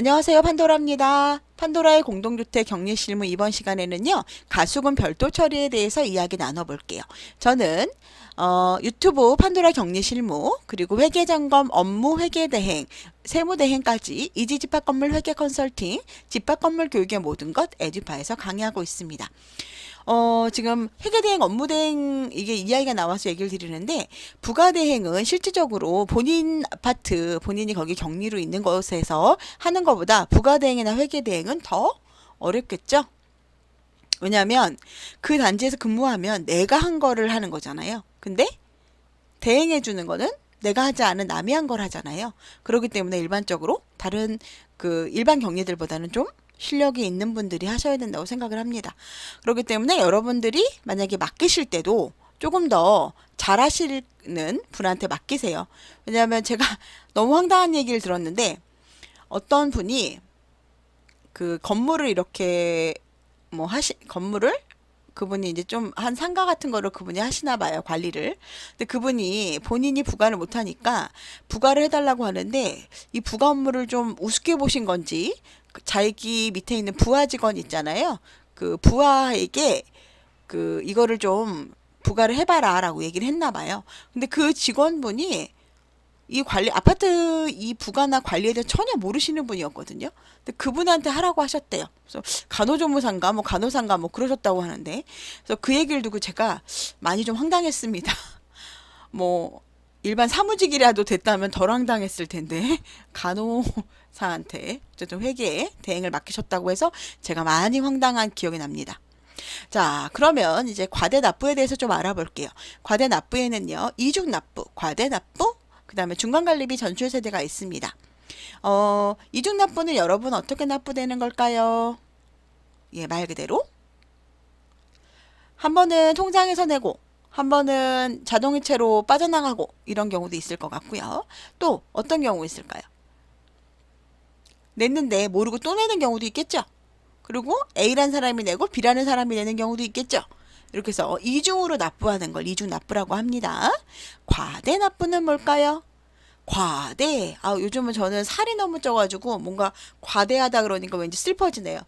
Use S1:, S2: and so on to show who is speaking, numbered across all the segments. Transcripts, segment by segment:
S1: 안녕하세요, 판도라입니다. 판도라의 공동주택 격리실무 이번 시간에는요, 가수금 별도 처리에 대해서 이야기 나눠볼게요. 저는 유튜브 판도라 격리실무, 그리고 회계점검, 업무 회계대행, 세무대행까지 이지집합건물 회계 컨설팅, 집합건물 교육의 모든 것 에듀파에서 강의하고 있습니다. 지금 회계대행, 업무대행 이게 이야기가 나와서 얘기를 드리는데, 부가대행은 실질적으로 본인 아파트, 본인이 거기 격리로 있는 곳에서 하는 것보다 부가대행이나 회계대행은 더 어렵겠죠? 왜냐하면 그 단지에서 근무하면 내가 한 거를 하는 거잖아요. 근데 대행해 주는 거는 내가 하지 않은 남이 한 걸 하잖아요. 그렇기 때문에 일반적으로 다른 그 일반 격리들보다는 좀 실력이 있는 분들이 하셔야 된다고 생각을 합니다. 그렇기 때문에 여러분들이 만약에 맡기실 때도 조금 더 잘하시는 분한테 맡기세요. 왜냐하면 제가 너무 황당한 얘기를 들었는데 어떤 분이 그 건물을 이렇게 건물을 그분이 이제 좀 한 상가 같은 거를 그분이 하시나 봐요, 관리를. 근데 그분이 본인이 부가를 못 하니까 부가를 해달라고 하는데 이 부가 업무를 좀 우습게 보신 건지 그 자기 밑에 있는 부하 직원 있잖아요. 그 부하에게 그 이거를 좀 부가를 해봐라 라고 얘기를 했나 봐요. 근데 그 직원분이 이 관리 아파트 이 부가나 관리에 대해 전혀 모르시는 분이었거든요. 근데 그분한테 하라고 하셨대요. 그래서 간호조무사인가 뭐 간호사인가 뭐 그러셨다고 하는데 그래서 그 얘기를 듣고 제가 많이 좀 황당했습니다. 뭐 일반 사무직이라도 됐다면 덜 황당했을 텐데 간호사한테 어쨌든 회계에 대행을 맡기셨다고 해서 제가 많이 황당한 기억이 납니다. 자, 그러면 이제 과대 납부에 대해서 좀 알아볼게요. 과대 납부에는요, 이중 납부, 과대 납부, 그 다음에 중간관리비 전출 세대가 있습니다. 이중 납부는 여러분 어떻게 납부되는 걸까요? 예, 말 그대로 한 번은 통장에서 내고 한 번은 자동이체로 빠져나가고 이런 경우도 있을 것 같고요. 또 어떤 경우 있을까요? 냈는데 모르고 또 내는 경우도 있겠죠. 그리고 A라는 사람이 내고 B라는 사람이 내는 경우도 있겠죠. 이렇게 해서 이중으로 납부하는 걸 이중 납부라고 합니다. 과대 납부는 뭘까요? 과대. 요즘은 저는 살이 너무 쪄가지고 뭔가 과대하다 그러니까 왠지 슬퍼지네요.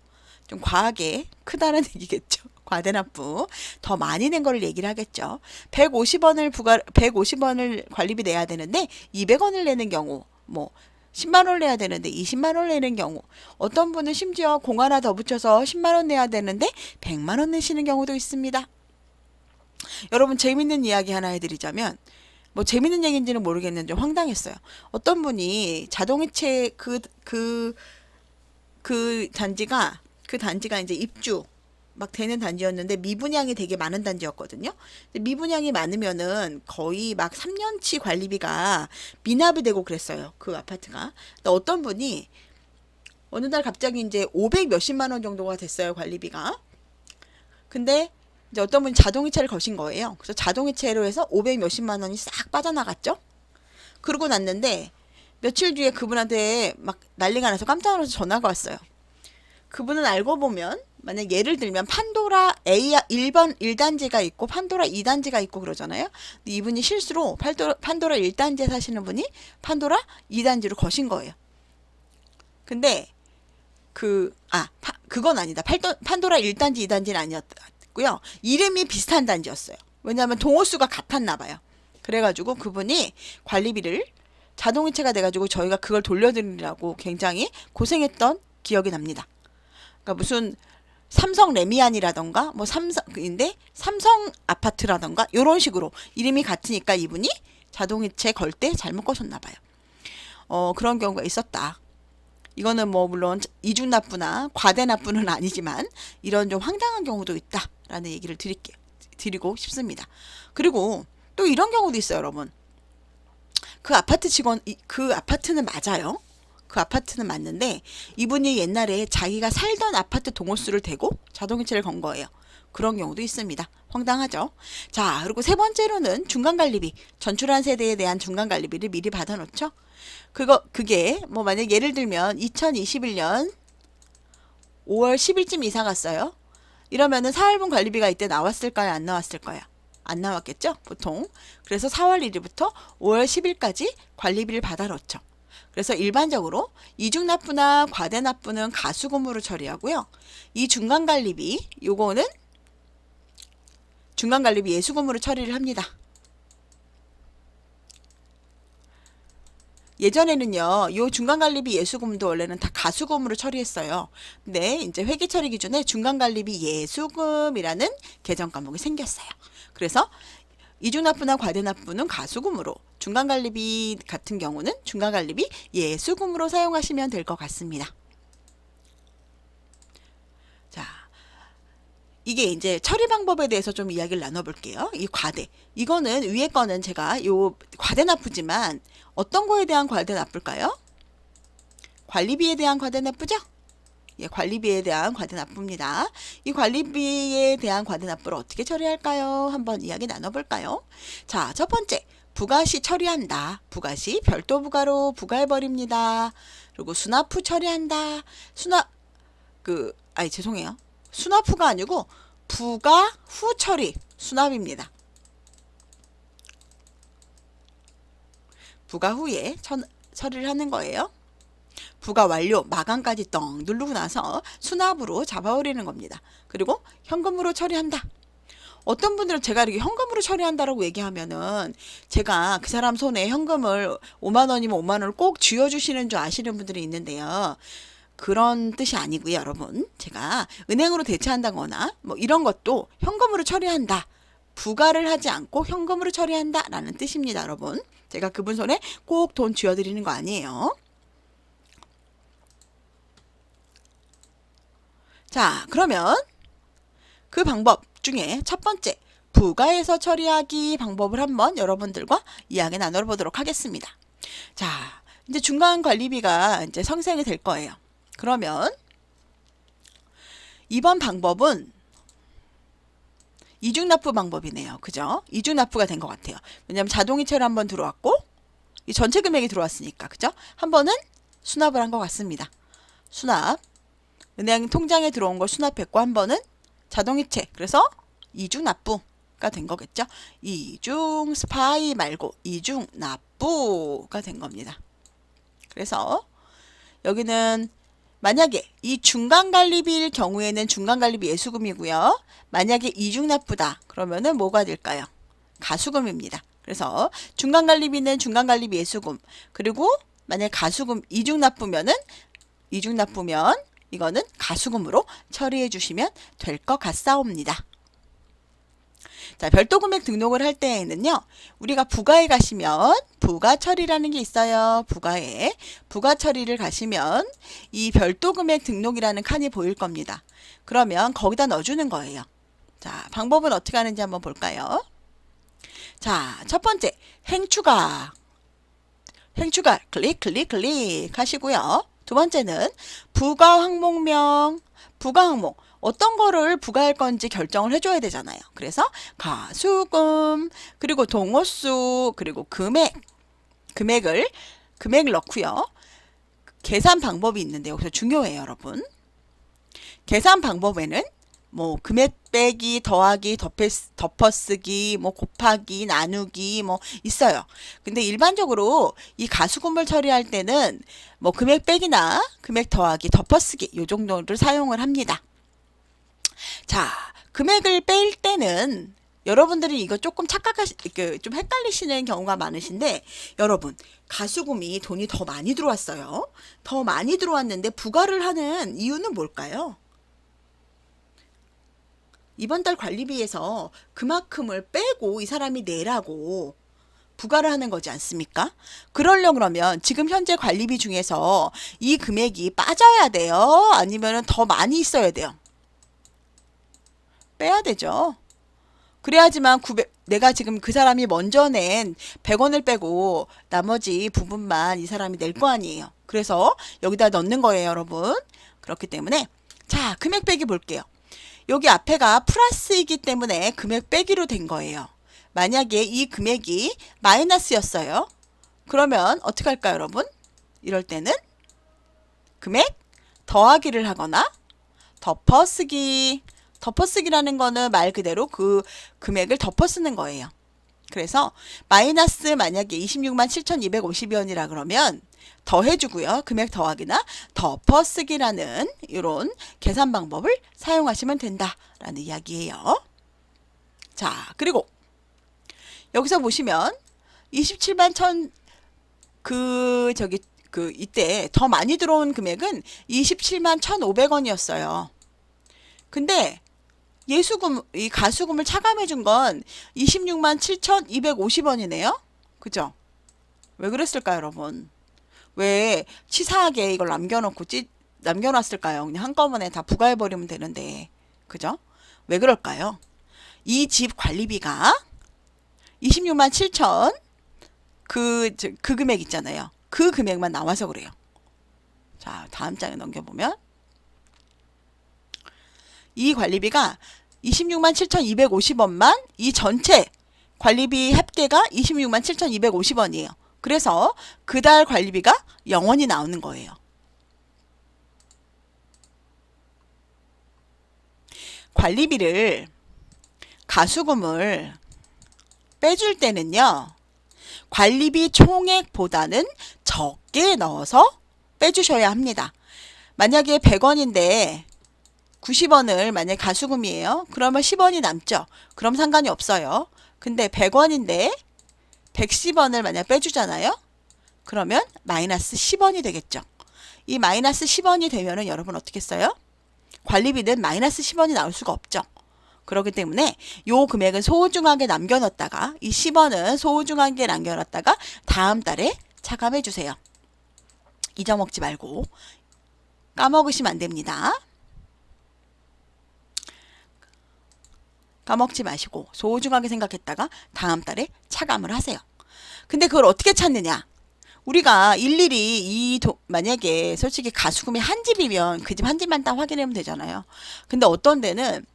S1: 좀 과하게 크다는 얘기겠죠. 과대 납부. 더 많이 낸 거를 얘기를 하겠죠. 150원을 관리비 내야 되는데 200원을 내는 경우, 뭐 10만 원 내야 되는데 20만 원 내는 경우, 어떤 분은 심지어 공 하나 더 붙여서 10만 원 내야 되는데 100만 원 내시는 경우도 있습니다. 여러분 재밌는 이야기 하나 해드리자면, 뭐 재밌는 얘기인지는 모르겠는데 황당했어요. 어떤 분이 자동이체 그 단지가 이제 입주 막 되는 단지였는데 미분양이 되게 많은 단지였거든요. 미분양이 많으면은 거의 막 3년치 관리비가 미납이 되고 그랬어요. 그 아파트가. 근데 어떤 분이 어느 날 갑자기 이제 500 몇십만 원 정도가 됐어요, 관리비가. 근데 이제 어떤 분이 자동이체를 거신 거예요. 그래서 자동이체로 해서 500 몇십만 원이 싹 빠져나갔죠. 그러고 났는데 며칠 뒤에 그분한테 막 난리가 나서 깜짝 놀라서 전화가 왔어요. 그분은 알고 보면 만약 예를 들면 판도라 A 1번 1단지가 있고 판도라 2단지가 있고 그러잖아요. 근데 이분이 실수로 판도라 1단지에 사시는 분이 판도라 2단지로 거신 거예요. 근데 그건 아니다. 판도라 1단지 2단지는 아니었고요. 이름이 비슷한 단지였어요. 왜냐하면 동호수가 같았나 봐요. 그래가지고 그분이 관리비를 자동이체가 돼가지고 저희가 그걸 돌려드리려고 굉장히 고생했던 기억이 납니다. 그러니까 무슨 삼성 레미안이라던가 뭐 삼성인데 삼성 아파트라던가 이런 식으로 이름이 같으니까 이분이 자동이체 걸 때 잘못 거셨나 봐요. 그런 경우가 있었다. 이거는 뭐 물론 이중 납부나 과대 납부는 아니지만 이런 좀 황당한 경우도 있다라는 얘기를 드리고 싶습니다. 그리고 또 이런 경우도 있어요, 여러분. 그 아파트는 맞아요. 그 아파트는 맞는데 이분이 옛날에 자기가 살던 아파트 동호수를 대고 자동이체를 건 거예요. 그런 경우도 있습니다. 황당하죠. 자, 그리고 세 번째로는 중간관리비. 전출한 세대에 대한 중간관리비를 미리 받아놓죠. 그게 뭐 만약 예를 들면 2021년 5월 10일쯤 이사 갔어요. 이러면은 4월분 관리비가 이때 나왔을까요? 안 나왔을까요? 안 나왔겠죠? 보통. 그래서 4월 1일부터 5월 10일까지 관리비를 받아놓죠. 그래서 일반적으로 이중납부나 과대납부는 가수금으로 처리하고요. 이 중간관리비, 요거는 중간관리비 예수금으로 처리를 합니다. 예전에는요, 요 중간관리비 예수금도 원래는 다 가수금으로 처리했어요. 근데 이제 회계 처리 기준에 중간관리비 예수금이라는 계정 과목이 생겼어요. 그래서 이중납부나 과대납부는 가수금으로, 중간관리비 같은 경우는 중간관리비 예수금으로 사용하시면 될 것 같습니다. 자, 이게 이제 처리 방법에 대해서 좀 이야기를 나눠볼게요. 이 과대. 이거는 위에 거는 제가 요 과대납부지만 어떤 거에 대한 과대납부일까요? 관리비에 대한 과대납부죠? 예, 관리비에 대한 과대납부입니다. 이 관리비에 대한 과대납부를 어떻게 처리할까요? 한번 이야기 나눠볼까요? 자, 첫 번째, 부가시 처리한다. 부가시 별도 부가로 부과해버립니다. 그리고 수납후 처리한다. 죄송해요. 수납후가 아니고 부가 후 처리, 수납입니다. 부가 후에 처리를 하는 거예요. 부가 완료, 마감까지 떡 누르고 나서 수납으로 잡아버리는 겁니다. 그리고 현금으로 처리한다. 어떤 분들은 제가 이렇게 현금으로 처리한다라고 얘기하면은 제가 그 사람 손에 현금을 5만 원이면 5만 원을 꼭 쥐어주시는 줄 아시는 분들이 있는데요. 그런 뜻이 아니고요, 여러분. 제가 은행으로 대체한다거나 뭐 이런 것도 현금으로 처리한다. 부가를 하지 않고 현금으로 처리한다 라는 뜻입니다, 여러분. 제가 그분 손에 꼭 돈 쥐어드리는 거 아니에요. 자, 그러면 그 방법 중에 첫 번째, 부가해서 처리하기 방법을 한번 여러분들과 이야기 나눠보도록 하겠습니다. 자, 이제 중간관리비가 이제 생성이 될 거예요. 그러면 이번 방법은 이중납부 방법이네요. 그죠? 이중납부가 된 것 같아요. 왜냐하면 자동이체로 한번 들어왔고 이 전체 금액이 들어왔으니까. 그죠? 한 번은 수납을 한 것 같습니다. 수납. 은행 통장에 들어온 걸 수납했고 한 번은 자동이체. 그래서 이중납부가 된 거겠죠? 이중 스파이 말고 이중납부가 된 겁니다. 그래서 여기는 만약에 이 중간관리비일 경우에는 중간관리비 예수금이고요. 만약에 이중납부다 그러면은 뭐가 될까요? 가수금입니다. 그래서 중간관리비는 중간관리비 예수금, 그리고 만약 가수금 이중납부면 이거는 가수금으로 처리해 주시면 될 것 같사옵니다. 자, 별도 금액 등록을 할 때에는요, 우리가 부가에 가시면 부가 처리라는 게 있어요. 부가에 부가 처리를 가시면 이 별도 금액 등록이라는 칸이 보일 겁니다. 그러면 거기다 넣어주는 거예요. 자, 방법은 어떻게 하는지 한번 볼까요? 자, 첫 번째 행추가 클릭 하시고요. 두 번째는 부가 항목명, 부가 항목 어떤 거를 부과할 건지 결정을 해줘야 되잖아요. 그래서 가수금, 그리고 동호수, 그리고 금액을 넣고요. 계산 방법이 있는데 여기서 중요해요, 여러분. 계산 방법에는 뭐 금액 빼기, 더하기, 덮어쓰기, 뭐 곱하기, 나누기 뭐 있어요. 근데 일반적으로 이 가수금을 처리할 때는 뭐 금액 빼기나 금액 더하기, 덮어쓰기 요 정도를 사용을 합니다. 자, 금액을 뺄 때는 여러분들이 이거 조금 좀 헷갈리시는 경우가 많으신데, 여러분, 가수금이 돈이 더 많이 들어왔어요. 더 많이 들어왔는데 부과를 하는 이유는 뭘까요? 이번 달 관리비에서 그만큼을 빼고 이 사람이 내라고 부과를 하는 거지 않습니까? 그러면 지금 현재 관리비 중에서 이 금액이 빠져야 돼요? 아니면 더 많이 있어야 돼요? 빼야 되죠. 그래야지만 내가 지금 그 사람이 먼저 낸 100원을 빼고 나머지 부분만 이 사람이 낼 거 아니에요. 그래서 여기다 넣는 거예요, 여러분. 그렇기 때문에 자, 금액 빼기 볼게요. 여기 앞에가 플러스이기 때문에 금액 빼기로 된 거예요. 만약에 이 금액이 마이너스였어요. 그러면 어떻게 할까요, 여러분? 이럴 때는 금액 더하기를 하거나 덮어쓰기라는 거는 말 그대로 그 금액을 덮어쓰는 거예요. 그래서 마이너스 만약에 26만 7,250원이라 그러면 더해주고요. 금액 더하기나 덮어쓰기라는 이런 계산 방법을 사용하시면 된다라는 이야기예요. 자, 그리고 여기서 보시면 27만 1,000 이때 더 많이 들어온 금액은 27만 1,500원이었어요. 근데 이 가수금을 차감해 준 건 26만 7,250원이네요. 그죠? 왜 그랬을까요, 여러분? 왜 치사하게 이걸 남겨놨을까요? 그냥 한꺼번에 다 부과해버리면 되는데. 그죠? 왜 그럴까요? 이 집 관리비가 26만 7천 그 금액 있잖아요. 그 금액만 나와서 그래요. 자, 다음 장에 넘겨보면 이 관리비가 26만 7,250원만 이 전체 관리비 합계가 26만 7,250원이에요. 그래서 그달 관리비가 0원이 나오는 거예요. 관리비를 가수금을 빼줄 때는요. 관리비 총액보다는 적게 넣어서 빼주셔야 합니다. 만약에 100원인데 90원을 만약에 가수금이에요. 그러면 10원이 남죠. 그럼 상관이 없어요. 근데 100원인데 110원을 만약 빼주잖아요. 그러면 마이너스 10원이 되겠죠. 이 마이너스 10원이 되면은 여러분 어떻게 써요? 관리비는 마이너스 10원이 나올 수가 없죠. 그렇기 때문에 요 금액은 소중하게 남겨놨다가 이 10원은 소중하게 남겨놨다가 다음 달에 차감해 주세요. 잊어먹지 말고 까먹으시면 안 됩니다. 까먹지 마시고 소중하게 생각했다가 다음 달에 차감을 하세요. 근데 그걸 어떻게 찾느냐? 우리가 일일이 만약에 솔직히 가수금이 한 집이면 그 집 한 집만 딱 확인하면 되잖아요. 근데 어떤 데는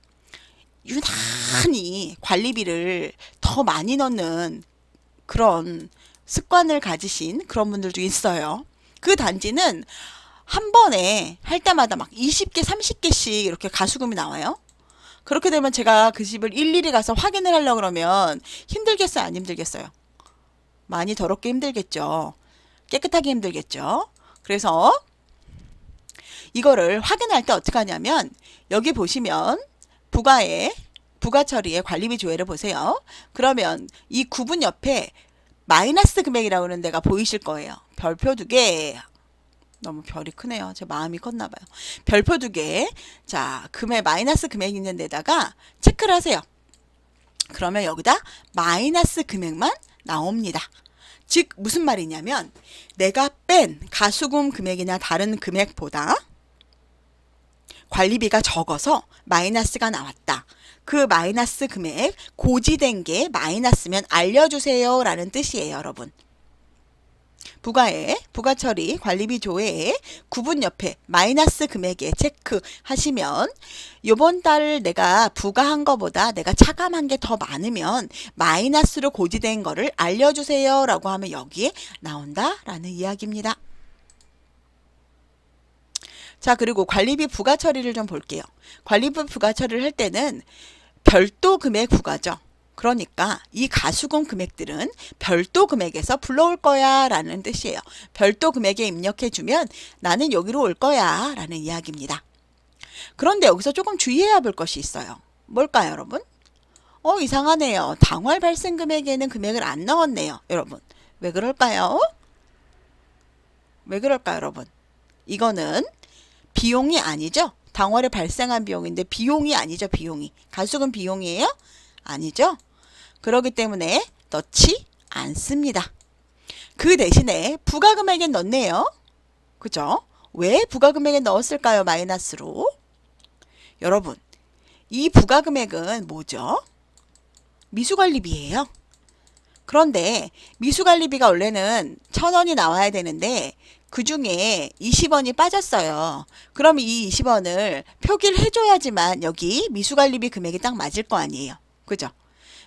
S1: 유난히 관리비를 더 많이 넣는 그런 습관을 가지신 그런 분들도 있어요. 그 단지는 한 번에 할 때마다 막 20개, 30개씩 이렇게 가수금이 나와요. 그렇게 되면 제가 그 집을 일일이 가서 확인을 하려고 그러면 힘들겠어요? 안 힘들겠어요? 많이 더럽게 힘들겠죠. 깨끗하게 힘들겠죠. 그래서 이거를 확인할 때 어떻게 하냐면 여기 보시면 부가 처리의 관리비 조회를 보세요. 그러면 이 구분 옆에 마이너스 금액이라고 하는 데가 보이실 거예요. 별표 2개. 너무 별이 크네요. 제 마음이 컸나 봐요. 별표 2개. 자, 마이너스 금액 있는 데다가 체크를 하세요. 그러면 여기다 마이너스 금액만 나옵니다. 즉 무슨 말이냐면 내가 뺀 가수금 금액이나 다른 금액보다 관리비가 적어서 마이너스가 나왔다. 그 마이너스 금액 고지된 게 마이너스면 알려주세요 라는 뜻이에요, 여러분. 부가 처리 관리비 조회에 구분 옆에 마이너스 금액에 체크하시면 요번 달 내가 부가한 거보다 내가 차감한 게 더 많으면 마이너스로 고지된 거를 알려주세요 라고 하면 여기에 나온다 라는 이야기입니다. 자, 그리고 관리비 부가 처리를 좀 볼게요. 관리비 부가 처리를 할 때는 별도 금액 부과죠. 그러니까 이 가수금 금액들은 별도 금액에서 불러올 거야 라는 뜻이에요. 별도 금액에 입력해주면 나는 여기로 올 거야 라는 이야기입니다. 그런데 여기서 조금 주의해야 볼 것이 있어요. 뭘까요, 여러분? 이상하네요. 당월 발생 금액에는 금액을 안 넣었네요. 여러분, 왜 그럴까요? 왜 그럴까요, 여러분? 이거는 비용이 아니죠? 당월에 발생한 비용인데 비용이 아니죠, 비용이. 가수금 비용이에요? 아니죠? 그렇기 때문에 넣지 않습니다. 그 대신에 부가금액에 넣네요. 그죠? 왜 부가금액에 넣었을까요? 마이너스로. 여러분, 이 부가금액은 뭐죠? 미수관리비예요. 그런데 미수관리비가 원래는 1,000원이 나와야 되는데 그 중에 20원이 빠졌어요. 그럼 이 20원을 표기를 해줘야지만 여기 미수관리비 금액이 딱 맞을 거 아니에요. 그죠?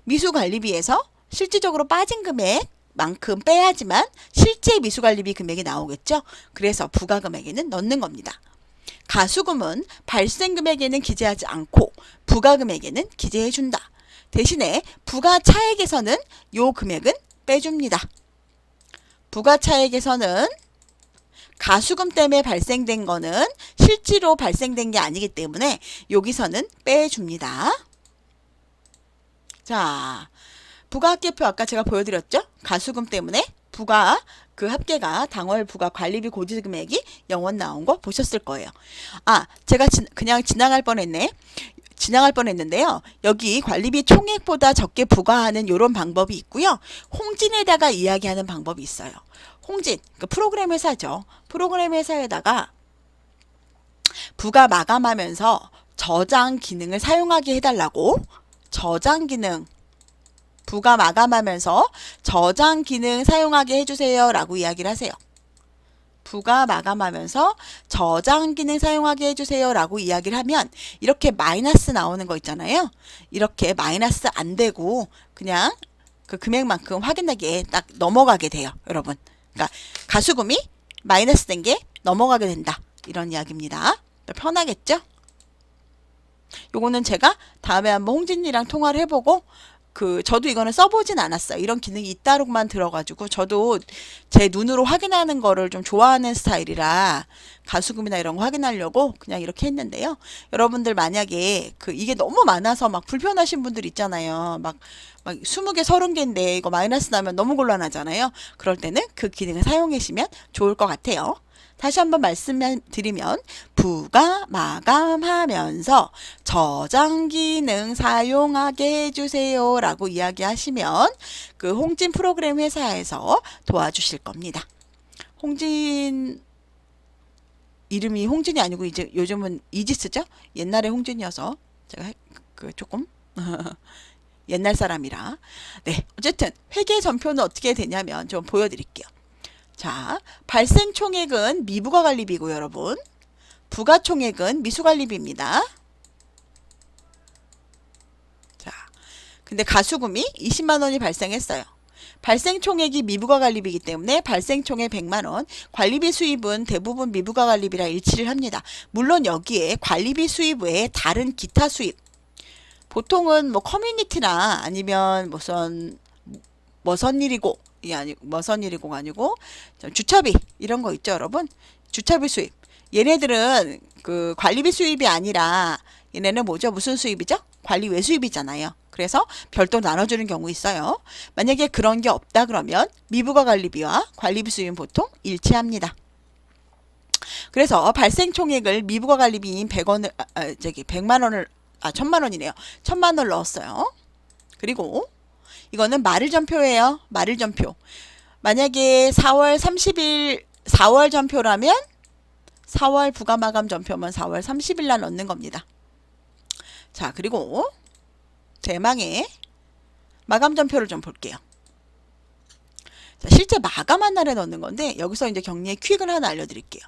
S1: 미수관리비에서 실질적으로 빠진 금액만큼 빼야지만 실제 미수관리비 금액이 나오겠죠? 그래서 부가금액에는 넣는 겁니다. 가수금은 발생 금액에는 기재하지 않고 부가금액에는 기재해준다. 대신에 부가차액에서는 요 금액은 빼줍니다. 부가차액에서는 가수금 때문에 발생된 거는 실제로 발생된 게 아니기 때문에 여기서는 빼줍니다. 자, 부가합계표 아까 제가 보여드렸죠? 가수금 때문에 부가 그 합계가 당월 부가 관리비 고지 금액이 0원 나온 거 보셨을 거예요. 아, 제가 그냥 지나갈 뻔했는데요. 여기 관리비 총액보다 적게 부과하는 이런 방법이 있고요. 홍진에다가 이야기하는 방법이 있어요. 홍진, 그 프로그램 회사죠. 프로그램 회사에다가 부가 마감하면서 저장 기능을 사용하게 해달라고 저장 기능 부가 마감하면서 저장 기능 사용하게 해주세요 라고 이야기를 하세요. 부가 마감하면서 저장 기능 사용하게 해주세요 라고 이야기를 하면 이렇게 마이너스 나오는 거 있잖아요. 이렇게 마이너스 안 되고 그냥 그 금액만큼 확인하게 딱 넘어가게 돼요. 여러분. 그러니까 가수금이 마이너스 된 게 넘어가게 된다. 이런 이야기입니다. 편하겠죠? 요거는 제가 다음에 한번 홍진이랑 통화를 해보고 저도 이거는 써보진 않았어요. 이런 기능이 있다고만 들어가지고 저도 제 눈으로 확인하는 거를 좀 좋아하는 스타일이라 가수금이나 이런 거 확인하려고 그냥 이렇게 했는데요. 여러분들 만약에 이게 너무 많아서 막 불편하신 분들 있잖아요. 막 20개, 30개인데 이거 마이너스 나면 너무 곤란하잖아요. 그럴 때는 그 기능을 사용하시면 좋을 것 같아요. 다시 한번 말씀드리면 부가 마감하면서 저장 기능 사용하게 해주세요 라고 이야기하시면 그 홍진 프로그램 회사에서 도와주실 겁니다. 홍진 이름이 홍진이 아니고 이제 요즘은 이지스죠? 옛날에 홍진이어서 제가 조금 옛날 사람이라. 네, 어쨌든 회계 전표는 어떻게 되냐면 좀 보여드릴게요. 자, 발생 총액은 미부가 관리비고요, 여러분. 부가 총액은 미수 관리비입니다. 자, 근데 가수금이 20만 원이 발생했어요. 발생 총액이 미부가 관리비이기 때문에 발생 총액 100만 원, 관리비 수입은 대부분 미부가 관리비라 일치를 합니다. 물론 여기에 관리비 수입 외에 다른 기타 수입, 보통은 뭐 커뮤니티나 아니면 무슨 일이고 아니고 주차비 이런 거 있죠, 여러분. 주차비 수입. 얘네들은 그 관리비 수입이 아니라 얘네는 뭐죠? 무슨 수입이죠? 관리 외 수입이잖아요. 그래서 별도로 나눠주는 경우 있어요. 만약에 그런 게 없다 그러면 미부가 관리비와 관리비 수입은 보통 일치합니다. 그래서 발생 총액을 미부가 관리비인 100원을 1000만 원이네요. 1000만 원을 넣었어요. 그리고 이거는 말일전표예요. 말일전표. 만약에 4월 30일 4월 전표라면 4월 부가마감 전표면 4월 30일 날 넣는 겁니다. 자, 그리고 대망의 마감 전표를 좀 볼게요. 자, 실제 마감한 날에 넣는 건데 여기서 이제 격리의 퀵을 하나 알려드릴게요.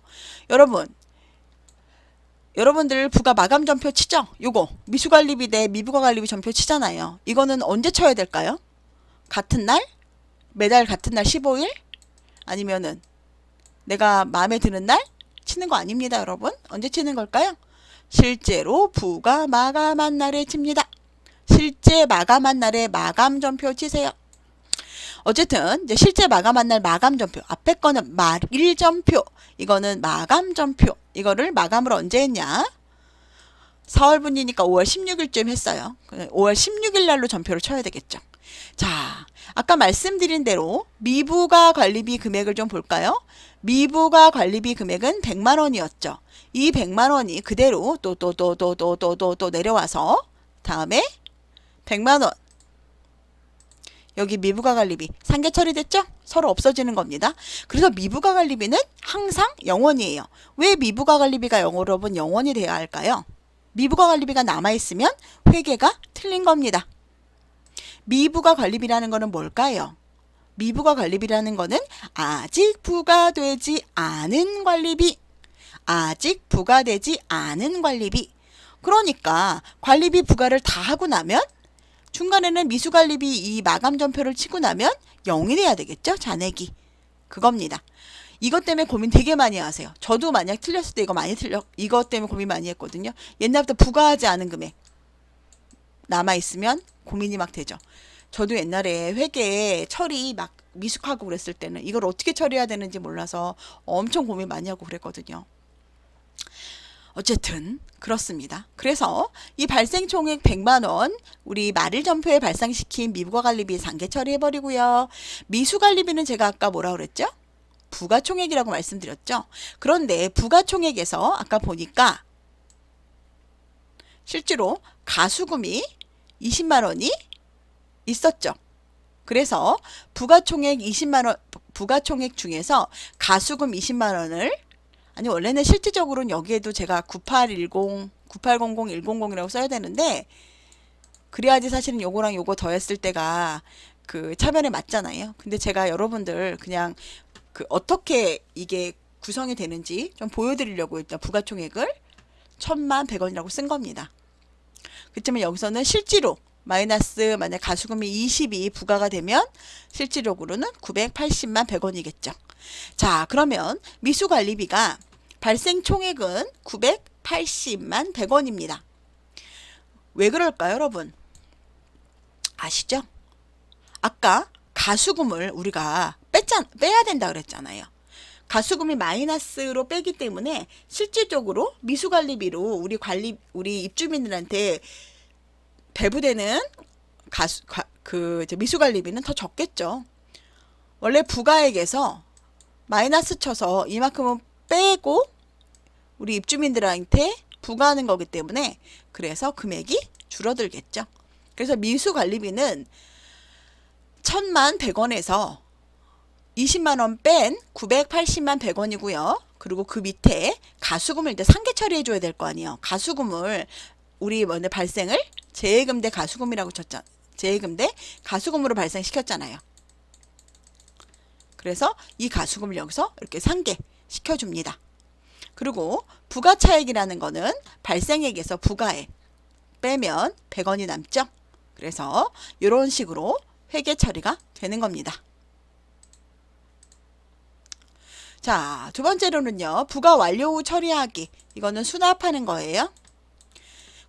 S1: 여러분들 부가 마감 전표 치죠? 요거 미수관리비 대 미부가 관리비 전표 치잖아요. 이거는 언제 쳐야 될까요? 같은 날? 매달 같은 날 15일? 아니면은 내가 마음에 드는 날? 치는 거 아닙니다, 여러분. 언제 치는 걸까요? 실제로 부가 마감한 날에 칩니다. 실제 마감한 날에 마감 전표 치세요. 어쨌든 이제 실제 마감한 날 마감 전표, 앞에 거는 말일 전표, 이거는 마감 전표. 이거를 마감을 언제 했냐? 4월분이니까 5월 16일쯤 했어요. 5월 16일 날로 전표를 쳐야 되겠죠. 자, 아까 말씀드린 대로 미부가 관리비 금액을 좀 볼까요? 미부가 관리비 금액은 100만 원이었죠. 이 100만 원이 그대로 또 내려와서 다음에 100만 원. 여기 미부가 관리비 상계 처리됐죠? 서로 없어지는 겁니다. 그래서 미부가 관리비는 항상 0원이에요. 왜 미부가 관리비가 0원이 돼야 할까요? 미부가 관리비가 남아있으면 회계가 틀린 겁니다. 미부가 관리비라는 거는 뭘까요? 미부가 관리비라는 거는 아직 부과되지 않은 관리비. 아직 부과되지 않은 관리비. 그러니까 관리비 부과를 다 하고 나면 중간에는 미수관리비 이 마감전표를 치고 나면 0이 돼야 되겠죠? 잔액이. 그겁니다. 이것 때문에 고민 되게 많이 하세요. 저도 만약 틀렸을 때 이것 때문에 고민 많이 했거든요. 옛날부터 부과하지 않은 금액. 남아있으면 고민이 막 되죠. 저도 옛날에 회계 처리 막 미숙하고 그랬을 때는 이걸 어떻게 처리해야 되는지 몰라서 엄청 고민 많이 하고 그랬거든요. 어쨌든 그렇습니다. 그래서 이 발생 총액 100만원 우리 말일 점표에 발생시킨 미부가관리비 상계 처리해버리고요. 미수관리비는 제가 아까 뭐라 그랬죠? 부가총액이라고 말씀드렸죠. 그런데 부가총액에서 아까 보니까 실제로 가수금이 20만원이 있었죠. 그래서 부가총액 20만원, 부가총액 중에서 가수금 20만원을 아니 원래는 실질적으로는 여기에도 제가 9810, 9800, 100이라고 써야 되는데 그래야지 사실은 요거랑 요거 더했을 때가 그 차변에 맞잖아요. 근데 제가 여러분들 그냥 그 어떻게 이게 구성이 되는지 좀 보여드리려고 일단 부가총액을 1100원이라고 쓴 겁니다. 그렇지만 여기서는 실제로 마이너스 만약 가수금이 20이 부과가 되면 실질적으로는 980만 100원이겠죠. 자, 그러면 미수관리비가 발생 총액은 980만 100원입니다. 왜 그럴까요, 여러분? 아시죠? 아까 가수금을 우리가 빼야 된다 그랬잖아요. 가수금이 마이너스로 빼기 때문에 실질적으로 미수관리비로 우리 입주민들한테 배부되는 미수관리비는 더 적겠죠. 원래 부가액에서 마이너스 쳐서 이만큼은 빼고 우리 입주민들한테 부과하는 거기 때문에 그래서 금액이 줄어들겠죠. 그래서 미수관리비는 1000만 100원에서 20만원 뺀 980만 100원이고요. 그리고 그 밑에 가수금을 이제 상계 처리해 줘야 될 거 아니에요. 가수금을 우리 먼저 발생을 재예금 대 가수금이라고 쳤잖아요. 재예금 대 가수금으로 발생시켰잖아요. 그래서 이 가수금을 여기서 이렇게 상계 시켜줍니다. 그리고 부가차액이라는 거는 발생액에서 부가액 빼면 100원이 남죠. 그래서 이런 식으로 회계 처리가 되는 겁니다. 자, 두 번째로는요. 부가 완료 후 처리하기. 이거는 수납하는 거예요.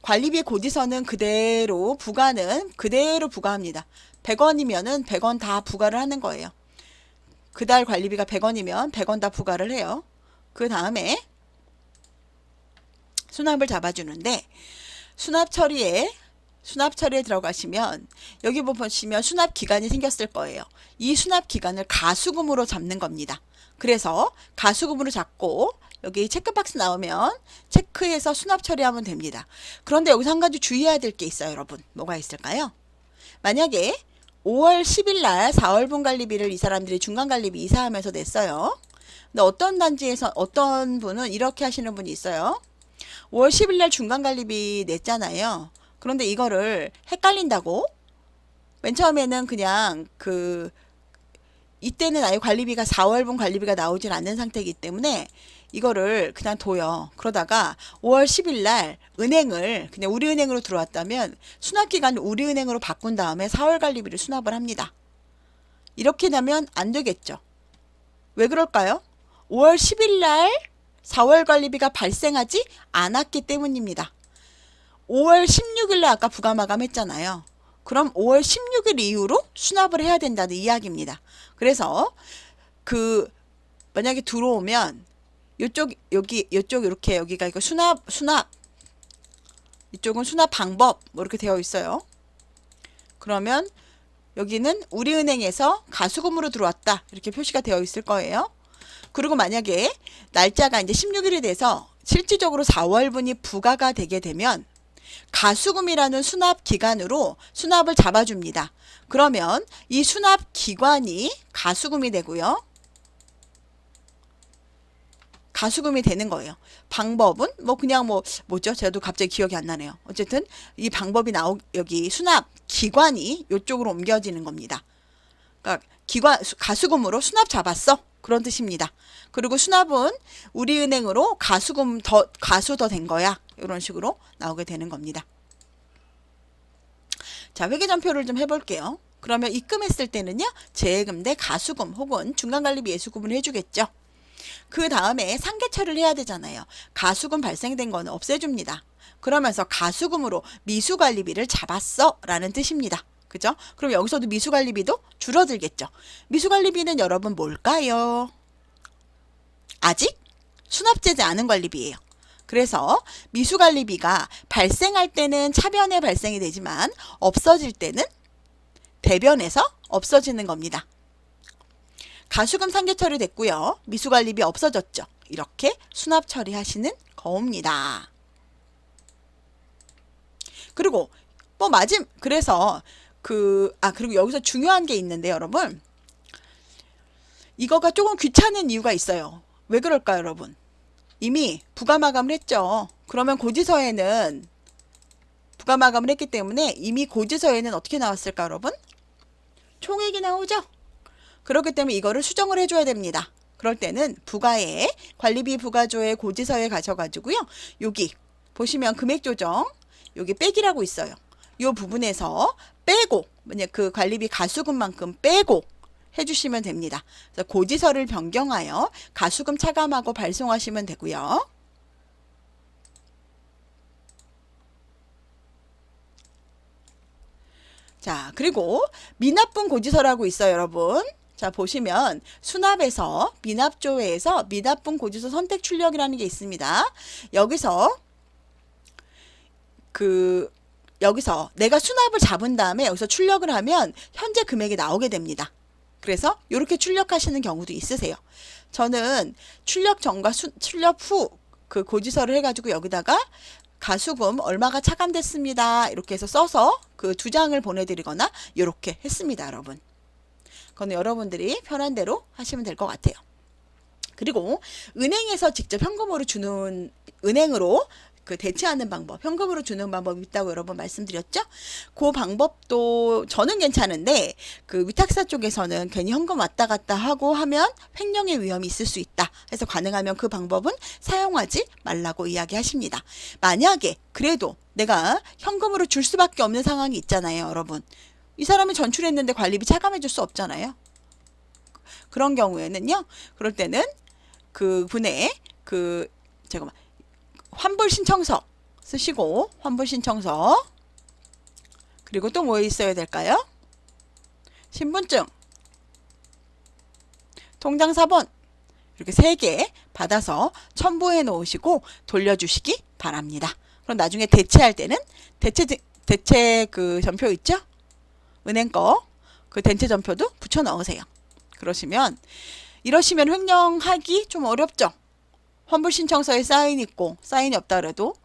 S1: 관리비 고지서는 그대로 부과는 그대로 부과합니다. 100원이면은 100원 다 부과를 하는 거예요. 그달 관리비가 100원이면 100원 다 부과를 해요. 그 다음에 수납을 잡아주는데 수납 처리에 들어가시면 여기 보시면 수납 기간이 생겼을 거예요. 이 수납 기간을 가수금으로 잡는 겁니다. 그래서 가수금으로 잡고 여기 체크박스 나오면 체크해서 수납 처리하면 됩니다. 그런데 여기서 한 가지 주의해야 될 게 있어요, 여러분. 뭐가 있을까요? 만약에 5월 10일 날 4월분 관리비를 이 사람들이 중간관리비 이사하면서 냈어요. 근데 어떤 단지에서 어떤 분은 이렇게 하시는 분이 있어요. 5월 10일 날 중간관리비 냈잖아요. 그런데 이거를 헷갈린다고 맨 처음에는 그냥 이때는 아예 관리비가 4월분 관리비가 나오질 않는 상태이기 때문에 이거를 그냥 둬요. 그러다가 5월 10일 날 은행을 그냥 우리은행으로 들어왔다면 수납기간을 우리은행으로 바꾼 다음에 4월 관리비를 수납을 합니다. 이렇게 되면 안 되겠죠. 왜 그럴까요? 5월 10일 날 4월 관리비가 발생하지 않았기 때문입니다. 5월 16일 날 아까 부가 마감했잖아요. 그럼 5월 16일 이후로 수납을 해야 된다는 이야기입니다. 그래서 만약에 들어오면 이쪽 이렇게 여기가 이거 수납 이쪽은 수납 방법 뭐 이렇게 되어 있어요. 그러면 여기는 우리은행에서 가수금으로 들어왔다 이렇게 표시가 되어 있을 거예요. 그리고 만약에 날짜가 이제 16일이 돼서 실질적으로 4월분이 부과가 되게 되면 가수금이라는 수납 기간으로 수납을 잡아줍니다. 그러면 이 수납 기간이 가수금이 되고요. 가수금이 되는 거예요. 방법은 뭐죠? 저도 갑자기 기억이 안 나네요. 어쨌든 이 방법이 여기 수납 기간이 이쪽으로 옮겨지는 겁니다. 그러니까 가수금으로 수납 잡았어. 그런 뜻입니다. 그리고 수납은 우리은행으로 가수 더 된 거야. 이런 식으로 나오게 되는 겁니다. 자, 회계전표를 좀 해볼게요. 그러면 입금했을 때는요. 재예금 대 가수금 혹은 중간관리비 예수금을 해주겠죠. 그 다음에 상계 처리를 해야 되잖아요. 가수금 발생된 거는 없애줍니다. 그러면서 가수금으로 미수관리비를 잡았어 라는 뜻입니다. 그죠? 그럼 여기서도 미수관리비도 줄어들겠죠. 미수관리비는 여러분 뭘까요? 아직 수납되지 않은 관리비예요. 그래서 미수관리비가 발생할 때는 차변에 발생이 되지만 없어질 때는 대변에서 없어지는 겁니다. 가수금 상계 처리됐고요. 미수관리비 없어졌죠. 이렇게 수납 처리하시는 거입니다. 그리고 그래서 그리고 여기서 중요한 게 있는데 여러분, 이거가 조금 귀찮은 이유가 있어요. 왜 그럴까요, 여러분? 이미 부가 마감을 했죠. 그러면 고지서에는 부가 마감을 했기 때문에 이미 고지서에는 어떻게 나왔을까, 여러분? 총액이 나오죠? 그렇기 때문에 이거를 수정을 해줘야 됩니다. 그럴 때는 부가에 관리비 부가조의 고지서에 가셔가지고요. 여기 보시면 금액 조정 여기 빼기라고 있어요. 이 부분에서 빼고 그 관리비 가수금만큼 빼고 해주시면 됩니다. 그래서 고지서를 변경하여 가수금 차감하고 발송하시면 되고요. 자, 그리고 미납분 고지서라고 있어요, 여러분. 자, 보시면 수납에서 미납조회에서 미납분 고지서 선택 출력이라는 게 있습니다. 여기서 내가 수납을 잡은 다음에 여기서 출력을 하면 현재 금액이 나오게 됩니다. 그래서 이렇게 출력하시는 경우도 있으세요. 저는 출력 전과 출력 후 그 고지서를 해가지고 여기다가 가수금 얼마가 차감됐습니다. 이렇게 해서 써서 그 2장을 보내드리거나 이렇게 했습니다, 여러분. 그건 여러분들이 편한 대로 하시면 될 것 같아요. 그리고 은행에서 직접 현금으로 주는, 은행으로 대체하는 방법, 현금으로 주는 방법이 있다고 여러분 말씀드렸죠? 그 방법도 저는 괜찮은데 위탁사 쪽에서는 괜히 현금 왔다 갔다 하고 하면 횡령의 위험이 있을 수 있다. 그래서 가능하면 그 방법은 사용하지 말라고 이야기하십니다. 만약에 그래도 내가 현금으로 줄 수밖에 없는 상황이 있잖아요, 여러분. 이 사람이 전출했는데 관리비 차감해 줄 수 없잖아요. 그런 경우에는요, 그럴 때는 그분의 환불 신청서 쓰시고, 환불 신청서, 그리고 또 뭐 있어야 될까요? 신분증, 통장 사본, 이렇게 3개 받아서 첨부해 놓으시고 돌려주시기 바랍니다. 그럼 나중에 대체할 때는 대체 전표 있죠? 은행 거 대체 전표도 붙여 넣으세요. 이러시면 횡령하기 좀 어렵죠? 환불신청서에 사인 있고 사인이 없다 그래도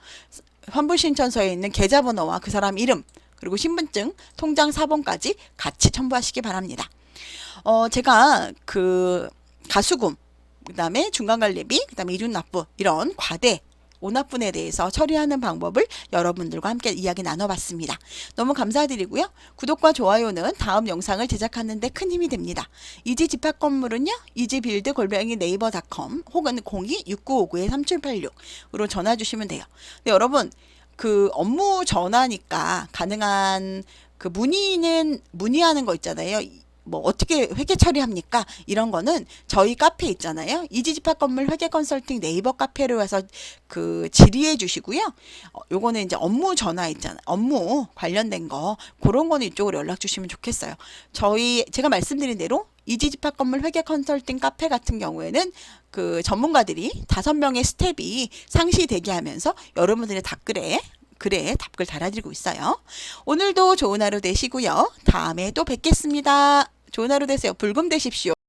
S1: 환불신청서에 있는 계좌번호와 그 사람 이름 그리고 신분증, 통장 사본까지 같이 첨부하시기 바랍니다. 제가 가수금, 그 다음에 중간관리비, 그 다음에 이중납부 이런 과대 오납분에 대해서 처리하는 방법을 여러분들과 함께 이야기 나눠봤습니다. 너무 감사드리고요. 구독과 좋아요는 다음 영상을 제작하는 데 큰 힘이 됩니다. 이지 집합 건물은요. 이지빌드@naver.com 혹은 02-6959-3786으로 전화 주시면 돼요. 근데 여러분 업무 전화니까 가능한 문의하는 거 있잖아요. 뭐 어떻게 회계 처리합니까? 이런 거는 저희 카페 있잖아요. 이지집합 건물 회계 컨설팅 네이버 카페로 와서 질의해 주시고요. 요거는 이제 업무 전화 있잖아요. 업무 관련된 거 그런 거는 이쪽으로 연락 주시면 좋겠어요. 제가 말씀드린 대로 이지집합 건물 회계 컨설팅 카페 같은 경우에는 전문가들이 5명의 스텝이 상시 대기하면서 여러분들의 글에 답글 달아드리고 있어요. 오늘도 좋은 하루 되시고요. 다음에 또 뵙겠습니다. 좋은 하루 되세요. 불금 되십시오.